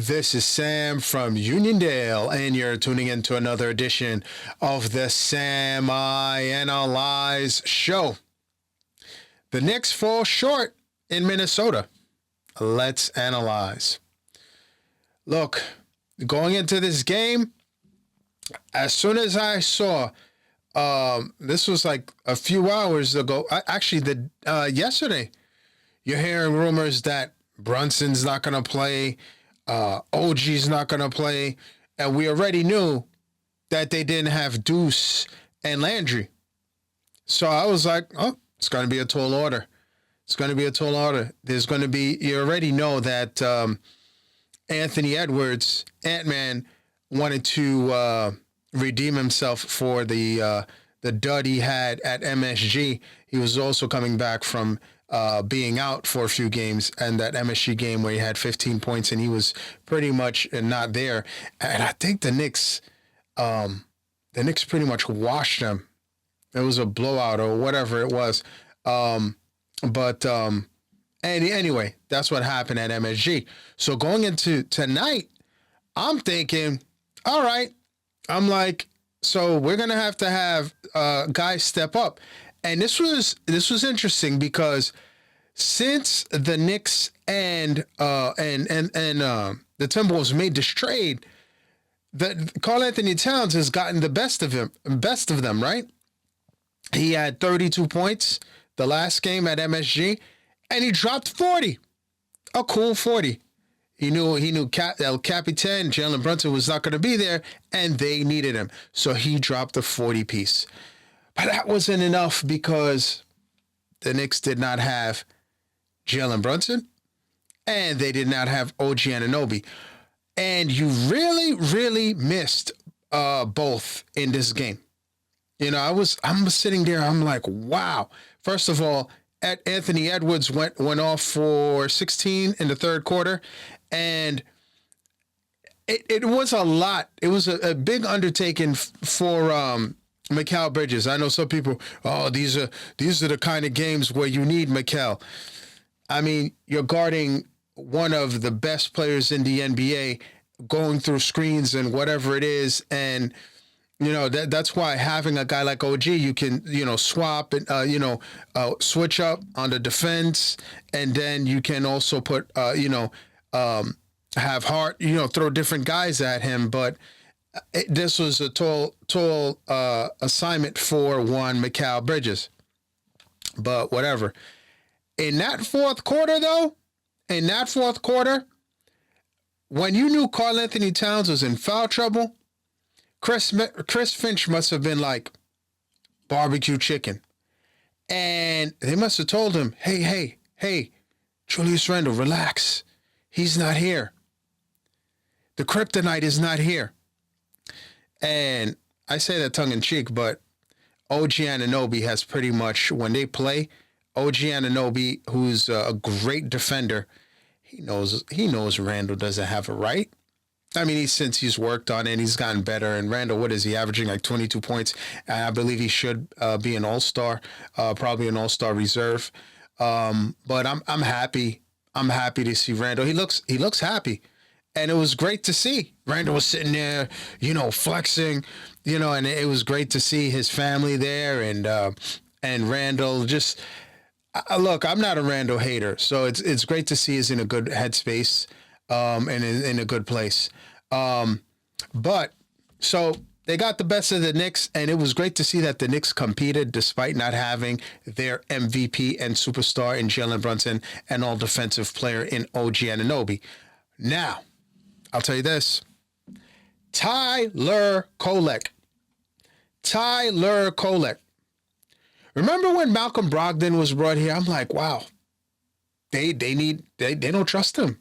This is Sam from Uniondale, and you're tuning into another edition of the Sam I Analyze Show. The Knicks fall short in Minnesota. Let's analyze. Look, going into this game, as soon as I saw, this was like a few hours ago, yesterday, you're hearing rumors that Brunson's not going to play, OG's not going to play, and we already knew that they didn't have Deuce and Landry. So I was like, oh, it's going to be a tall order. It's going to be a tall order. There's going to be, you already know that Anthony Edwards, Ant-Man, wanted to redeem himself for the dud he had at MSG. He was also coming back from being out for a few games, and that MSG game where he had 15 points and he was pretty much not there. And I think the Knicks pretty much washed them. It was a blowout or whatever it was. Anyway, that's what happened at MSG. So going into tonight, I'm thinking, all right, I'm like, so we're gonna have to have guys step up, and this was interesting because since the Knicks and the Timberwolves made this trade, that Karl-Anthony Towns has gotten the best of them, right? He had 32 points the last game at MSG, and he dropped 40, a cool 40. He knew El Capitan, Jalen Brunson, was not going to be there, and they needed him. So he dropped the 40 piece. But that wasn't enough because the Knicks did not have Jalen Brunson, and they did not have OG Anunoby. And you really, really missed both in this game. You know, I'm sitting there, I'm like, wow. First of all, Anthony Edwards went off for 16 in the third quarter, and it was a lot. It was a big undertaking for Mikal Bridges. I know some people, these are the kind of games where you need Mikal. I mean, you're guarding one of the best players in the NBA, going through screens and whatever it is, and you know, that's why having a guy like OG, you can, swap and, switch up on the defense. And then you can also put, have Hart, throw different guys at him. But this was a tall assignment for one Mikal Bridges. But whatever. In that fourth quarter, when you knew Karl-Anthony Towns was in foul trouble, Chris Finch must have been like barbecue chicken. And they must have told him, hey, Julius Randle, relax. He's not here. The kryptonite is not here. And I say that tongue in cheek, but OG Anunoby has pretty much, when they play, OG Anunoby, who's a great defender, he knows Randle doesn't have a right. I mean, since he's worked on it, he's gotten better. And Randle, what is he averaging? Like 22 points. I believe he should be an all-star, probably an all-star reserve. But I'm happy. I'm happy to see Randle. He looks happy, and it was great to see. Randle was sitting there, flexing, and it was great to see his family there, and Randle just. Look, I'm not a Randle hater, so it's great to see he's in a good headspace. And in a good place. But so they got the best of the Knicks, and it was great to see that the Knicks competed despite not having their MVP and superstar in Jalen Brunson and all defensive player in OG Anunoby. Now, I'll tell you this. Tyler Kolek. Remember when Malcolm Brogdon was brought here? I'm like, wow. They don't trust him.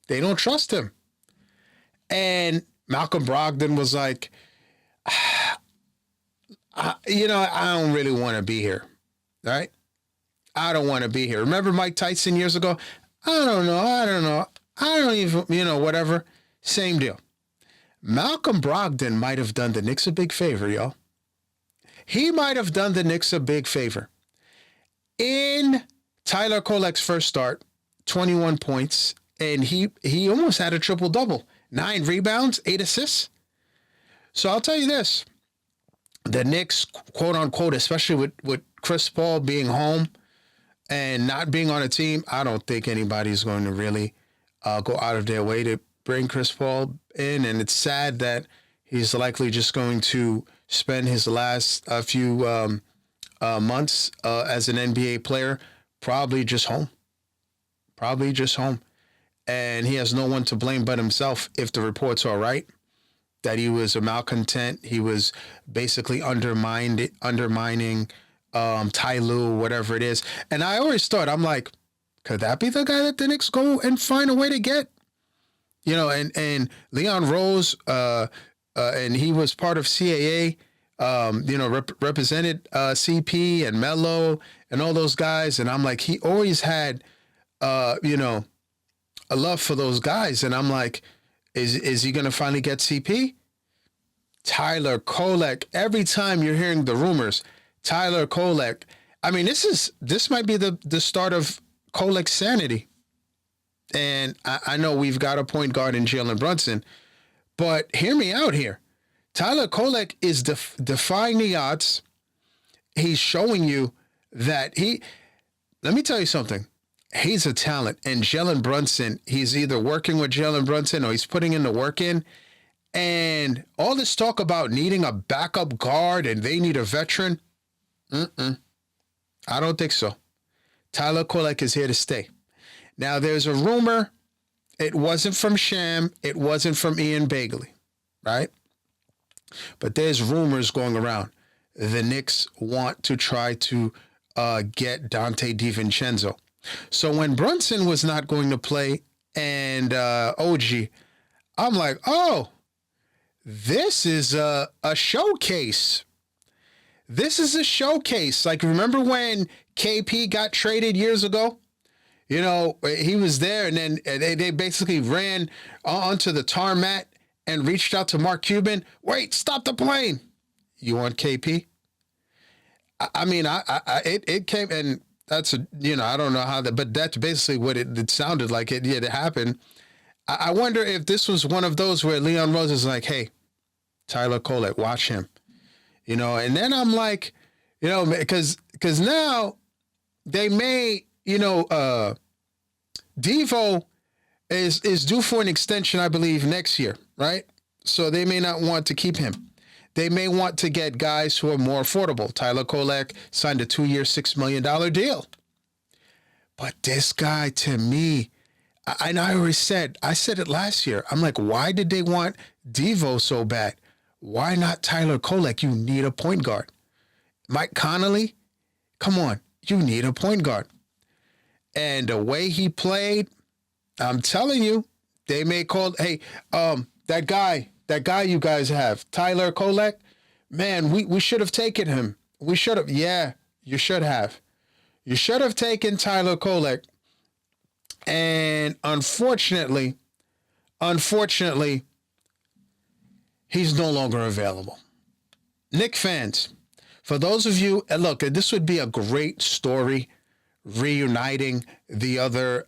They don't trust him. And Malcolm Brogdon was like, I don't really want to be here, right? I don't want to be here. Remember Mike Tyson years ago? I don't know. I don't even, whatever. Same deal. Malcolm Brogdon might have done the Knicks a big favor, y'all. He might have done the Knicks a big favor. In Tyler Kolek's first start, 21 points, and he almost had a triple-double. 9 rebounds, 8 assists. So I'll tell you this. The Knicks, quote-unquote, especially with Chris Paul being home and not being on a team, I don't think anybody's going to really go out of their way to bring Chris Paul in. And it's sad that he's likely just going to spend his last few months as an NBA player probably just home. And he has no one to blame but himself if the reports are right, that he was a malcontent. He was basically undermining Ty Lue, whatever it is. And I always thought, I'm like, could that be the guy that the Knicks go and find a way to get? You know, and Leon Rose, and he was part of CAA, represented CP and Melo and all those guys. And I'm like, he always had, a love for those guys. And I'm like, is he going to finally get CP? Tyler Kolek. Every time you're hearing the rumors, Tyler Kolek. I mean, this might be the start of Kolek's sanity. And I know we've got a point guard in Jalen Brunson, but hear me out here. Tyler Kolek is defying the odds. He's showing you that let me tell you something. He's a talent. And Jalen Brunson, he's either working with Jalen Brunson or he's putting in the work in. And all this talk about needing a backup guard and they need a veteran, I don't think so. Tyler Kolek is here to stay. Now, there's a rumor. It wasn't from Sham. It wasn't from Ian Bagley, right? But there's rumors going around. The Knicks want to try to get Dante DiVincenzo. So when Brunson was not going to play and OG, I'm like, oh, this is a showcase. This is a showcase. Like, remember when KP got traded years ago? You know, he was there, and then they basically ran onto the tarmac and reached out to Mark Cuban. Wait, stop the plane. You want KP? I mean, it came, and that's I don't know how that, but that's basically what it sounded like. It happened. I wonder if this was one of those where Leon Rose is like, hey, Tyler Kolek, watch him. And then I'm like, because now they may, Devo is due for an extension, I believe, next year, right? So they may not want to keep him. They may want to get guys who are more affordable. Tyler Kolek signed a 2-year, $6 million deal. But this guy, to me, I said it last year. I'm like, why did they want Devo so bad? Why not Tyler Kolek? You need a point guard. Mike Conley, come on, you need a point guard. And the way he played, I'm telling you, they may call, hey, that guy you guys have, Tyler Kolek, man, we should have taken him. We should have. Yeah, you should have. You should have taken Tyler Kolek. And unfortunately, he's no longer available. Knick fans, for those of you, and look, this would be a great story, reuniting the other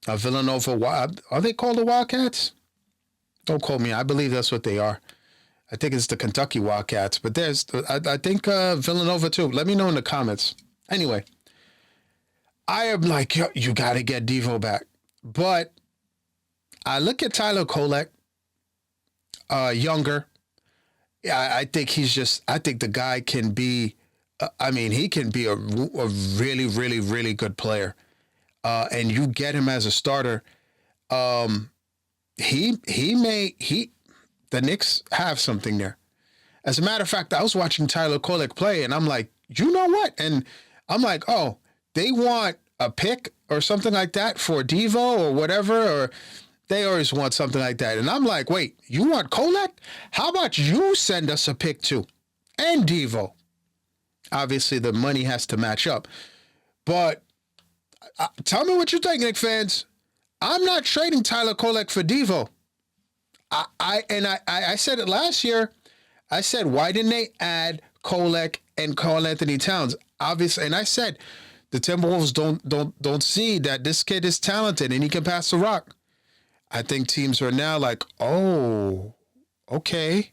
Villanova. Are they called the Wildcats? Don't quote me. I believe that's what they are. I think it's the Kentucky Wildcats, but I think Villanova too. Let me know in the comments. Anyway, I am like, you got to get Devo back. But I look at Tyler Kolek, younger. Yeah, I think the guy can be, he can be a really, really, really good player. And you get him as a starter. The Knicks have something there. As a matter of fact, I was watching Tyler Kolek play and I'm like, you know what? And I'm like, oh, they want a pick or something like that for Devo or whatever, or they always want something like that. And I'm like, wait, you want Kolek? How about you send us a pick too? And Devo. Obviously, the money has to match up. But tell me what you think, Knicks fans. I'm not trading Tyler Kolek for Devo. I said it last year. I said, why didn't they add Kolek and Karl-Anthony Towns? Obviously, and I said, the Timberwolves don't see that this kid is talented and he can pass the rock. I think teams are now like, oh, okay.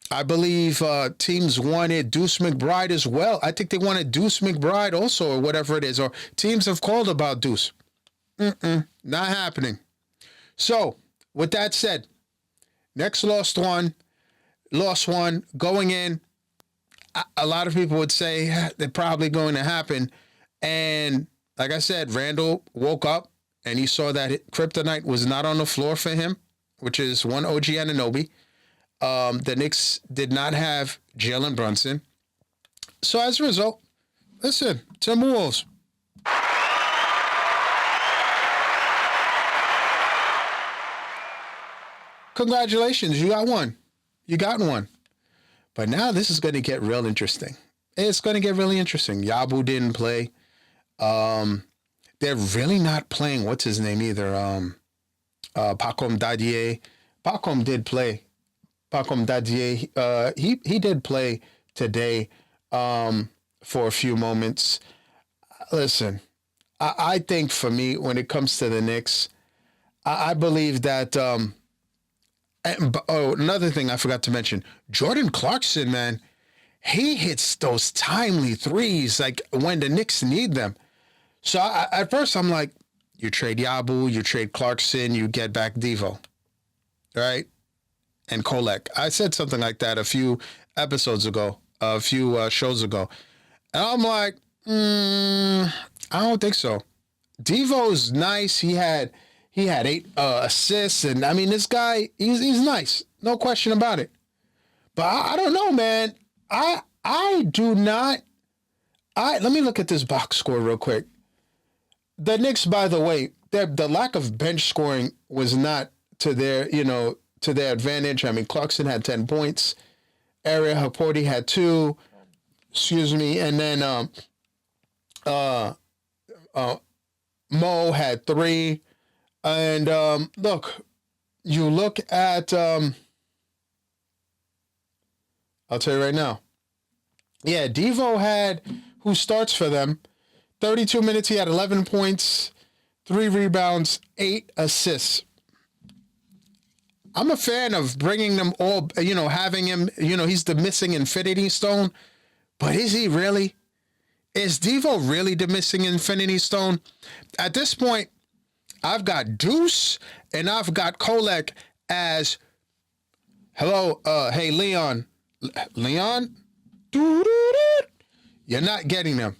I believe teams wanted Deuce McBride as well. I think they wanted Deuce McBride also, or whatever it is. Or teams have called about Deuce. Not happening. So, with that said, Knicks lost one, going in. A lot of people would say they're probably going to happen. And like I said, Randle woke up and he saw that kryptonite was not on the floor for him, which is one OG Anunoby. The Knicks did not have Jalen Brunson. So as a result, listen, Timberwolves. Congratulations, you got one. You got one. But now this is going to get real interesting. It's going to get really interesting. Yabu didn't play. They're really not playing, what's his name either? Pacom Dadier. Pacom did play. Pacom Dadier, he did play today for a few moments. Listen, I think for me, when it comes to the Knicks, I believe that... another thing I forgot to mention, Jordan Clarkson, man, he hits those timely threes like when the Knicks need them. So at first I'm like, you trade Yabu, you trade Clarkson, you get back Devo, right? And Kolek. I said something like that a few episodes ago, a few shows ago. And I'm like, I don't think so. Devo's nice. He had 8 assists, and I mean, this guy, he's nice, no question about it. But I don't know, man. I do not. Let me look at this box score real quick. The Knicks, by the way, the lack of bench scoring was not to their advantage. I mean, Clarkson had 10 points, Ariel Haporti had 2, and then Mo had 3. And look at, I'll tell you right now. Yeah, Devo had, who starts for them, 32 minutes. He had 11 points, 3 rebounds, 8 assists. I'm a fan of bringing them all, having him, he's the missing infinity stone. But is he really? Is Devo really the missing infinity stone? At this point, I've got Deuce and I've got Kolek as, hello, hey, Leon. Leon? You're not getting them.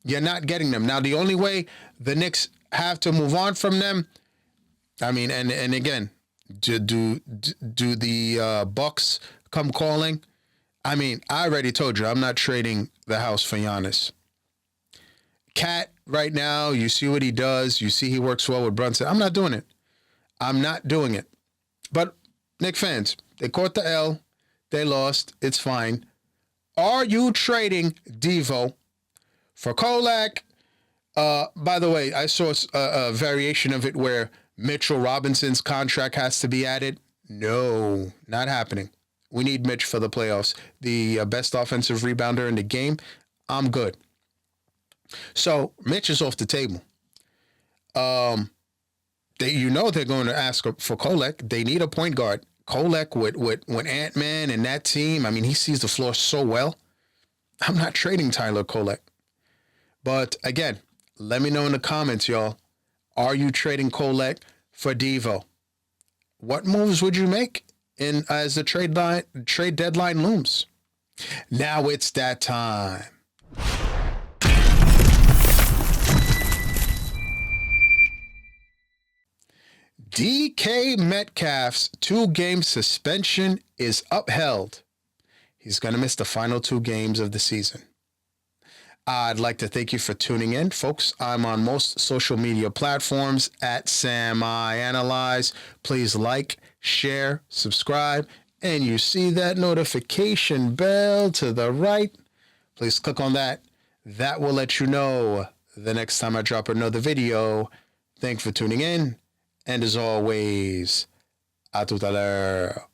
You're not getting them. Now, the only way the Knicks have to move on from them, I mean, and again, do the Bucks come calling? I mean, I already told you, I'm not trading the house for Giannis. Cat, right now, you see what he does. You see he works well with Brunson. I'm not doing it. I'm not doing it. But, Knicks fans, they caught the L. They lost. It's fine. Are you trading Devo for Kolek? By the way, I saw a variation of it where Mitchell Robinson's contract has to be added. No, not happening. We need Mitch for the playoffs. The best offensive rebounder in the game. I'm good. So Mitch is off the table. They're going to ask for Kolek. They need a point guard. Kolek with Ant-Man and that team. I mean, he sees the floor so well. I'm not trading Tyler Kolek. But again, let me know in the comments, y'all. Are you trading Kolek for Devo? What moves would you make as the trade deadline looms? Now it's that time. DK Metcalf's 2-game suspension is upheld. He's going to miss the final 2 games of the season. I'd like to thank you for tuning in, folks. I'm on most social media platforms at SamIAnalyze. Please like, share, subscribe, and you see that notification bell to the right. Please click on that. That will let you know the next time I drop another video. Thanks for tuning in. And as always, à tout à l'heure.